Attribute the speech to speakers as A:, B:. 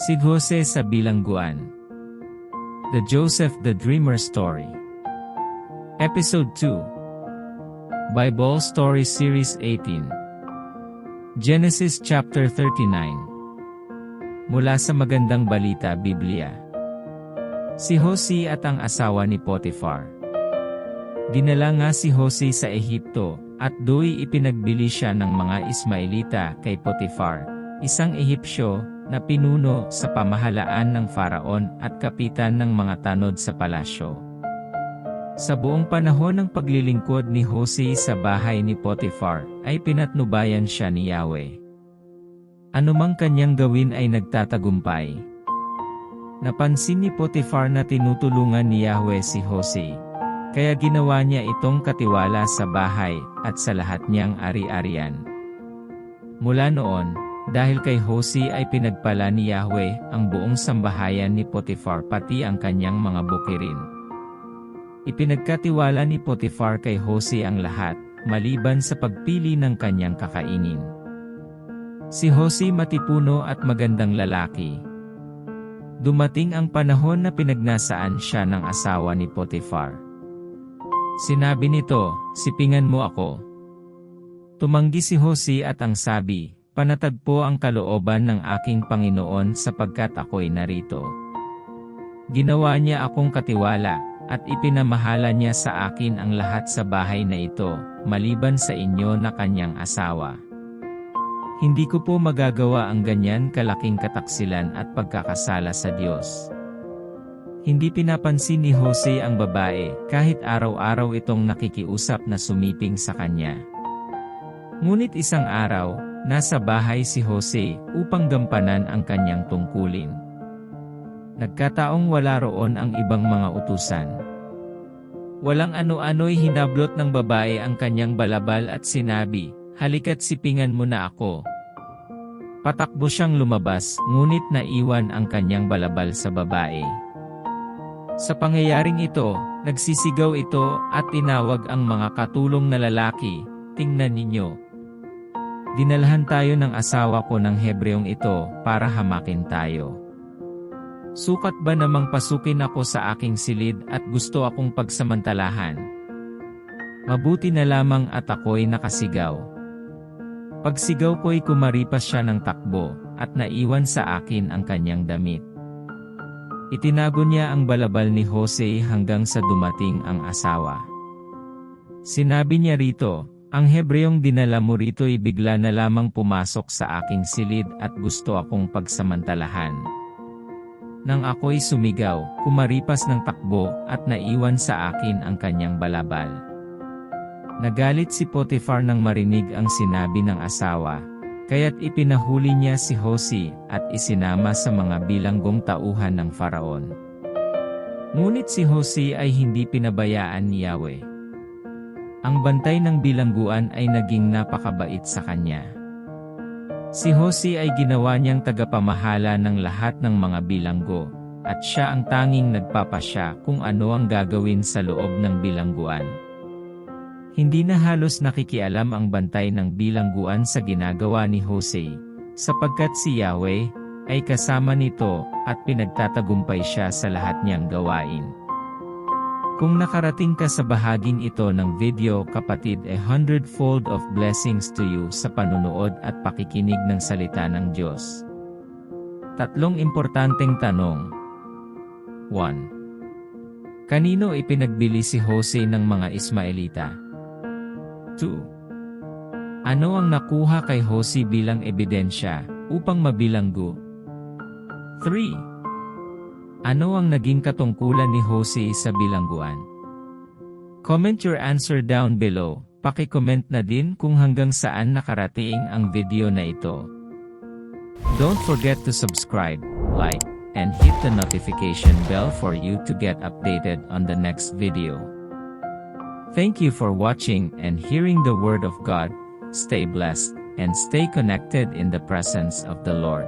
A: Si Jose sa bilangguan. The Joseph the Dreamer Story. Episode 2. Bible Story Series 18. Genesis chapter 39. Mula sa Magandang Balita Biblia. Si Jose at ang asawa ni Potiphar. Dinala nga si Jose sa Ehipto, at do'y ipinagbili siya ng mga Ismaelita kay Potiphar, isang Ehipsyo, na pinuno sa pamahalaan ng Faraon at kapitan ng mga tanod sa palasyo. Sa buong panahon ng paglilingkod ni Jose sa bahay ni Potiphar, ay pinatnubayan siya ni Yahweh. Anumang kanyang gawin ay nagtatagumpay. Napansin ni Potiphar na tinutulungan ni Yahweh si Jose, kaya ginawa niya itong katiwala sa bahay at sa lahat niyang ari-arian. Mula noon, dahil kay Jose ay pinagpala ni Yahweh ang buong sambahayan ni Potiphar pati ang kanyang mga bukirin. Ipinagkatiwala ni Potiphar kay Jose ang lahat, maliban sa pagpili ng kanyang kakainin. Si Jose matipuno at magandang lalaki. Dumating ang panahon na pinagnasaan siya ng asawa ni Potiphar. Sinabi nito, "Sipingan mo ako." Tumanggi si Jose at ang sabi, "Panatagpo ang kalooban ng aking Panginoon sapagkat ako'y narito." Ginawa niya akong katiwala, at ipinamahala niya sa akin ang lahat sa bahay na ito, maliban sa inyo na kanyang asawa. Hindi ko po magagawa ang ganyan kalaking kataksilan at pagkakasala sa Diyos. Hindi pinapansin ni Jose ang babae, kahit araw-araw itong nakikiusap na sumiping sa kanya. Ngunit isang araw, nasa bahay si Jose upang gampanan ang kanyang tungkulin. Nagkataong wala roon ang ibang mga utusan. Walang ano-ano'y hinablot ng babae ang kanyang balabal at sinabi, "Halika't sipingan mo na ako." Patakbo siyang lumabas, ngunit naiwan ang kanyang balabal sa babae. Sa pangyayaring ito, nagsisigaw ito at tinawag ang mga katulong na lalaki, "Tingnan ninyo. Dinalhan tayo ng asawa ko ng Hebreong ito para hamakin tayo. Sukat ba namang pasukin ako sa aking silid at gusto akong pagsamantalahan? Mabuti na lamang at ako'y nakasigaw." Pagsigaw ko'y kumaripas siya ng takbo, at naiwan sa akin ang kanyang damit. Itinago niya ang balabal ni Jose hanggang sa dumating ang asawa. Sinabi niya rito, "Ang Hebreong dinala mo rito'y bigla na lamang pumasok sa aking silid at gusto akong pagsamantalahan." Nang ako'y sumigaw, kumaripas ng takbo at naiwan sa akin ang kanyang balabal. Nagalit si Potiphar nang marinig ang sinabi ng asawa, kaya't ipinahuli niya si Jose at isinama sa mga bilanggong tauhan ng Faraon. Ngunit si Jose ay hindi pinabayaan ni Yahweh. Ang bantay ng bilangguan ay naging napakabait sa kanya. Si Jose ay ginawa niyang tagapamahala ng lahat ng mga bilanggo, at siya ang tanging nagpapasya kung ano ang gagawin sa loob ng bilangguan. Hindi na halos nakikialam ang bantay ng bilangguan sa ginagawa ni Jose, sapagkat si Yahweh ay kasama nito at pinagtatagumpay siya sa lahat niyang gawain. Kung nakarating ka sa bahaging ito ng video kapatid, 100-fold of blessings to you sa panunood at pakikinig ng salita ng Diyos. Tatlong importanteng tanong. 1. Kanino ipinagbili si Jose ng mga Ismaelita? 2. Ano ang nakuha kay Jose bilang ebidensya upang mabilanggo? 3. Ano ang naging katungkulan ni Jose sa bilangguan? Comment your answer down below. Paki-comment na din kung hanggang saan nakarating ang video na ito. Don't forget to subscribe, like, and hit the notification bell for you to get updated on the next video. Thank you for watching and hearing the Word of God. Stay blessed and stay connected in the presence of the Lord.